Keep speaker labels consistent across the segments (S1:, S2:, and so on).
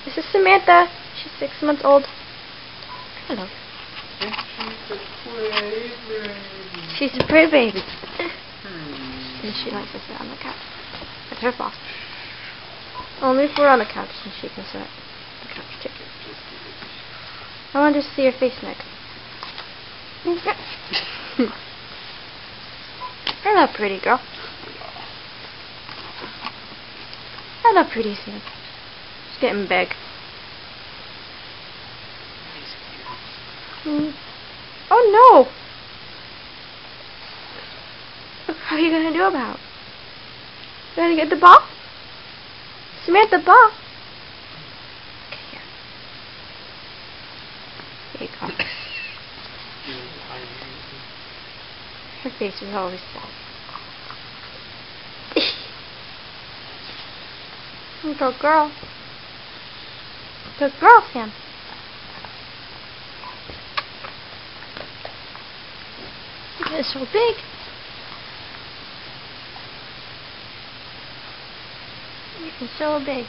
S1: This is Samantha. She's 6 months old. Hello. She's a pretty baby. And she likes to sit on the couch. That's her fault. Only if we're on the couch and she can sit on the couch too. I want to see her face next. Hello, pretty girl. Hello, pretty Sam. She's getting big. Oh no! How are you gonna do about it? You gonna get the ball? Samantha, the ball. Okay, here. Here you go. Her face is always sad. Good girl. Good girl, Sam. You're so big. You're so big.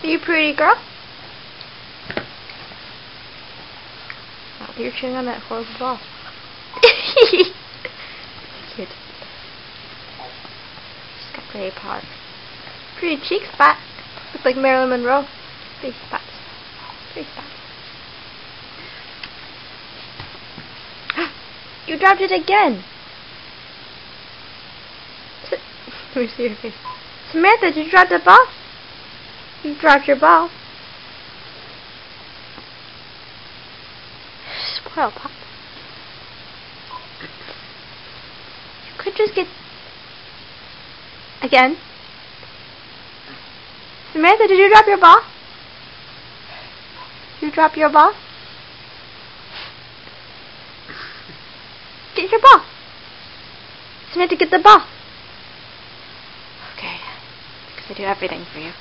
S1: Are you pretty girl? Oh, you're chewing on that horrible ball. Cute. She's got pretty paws. Pretty cheek spot. Looks like Marilyn Monroe. Big spots. Big spots. You dropped it again. Let me see your face. Samantha, did you drop the ball? You dropped your ball. Spoil pop. You could just get... Again. Samantha, did you drop your ball? You drop your ball? Get your ball. Samantha, get the ball. Okay. Because I do everything for you.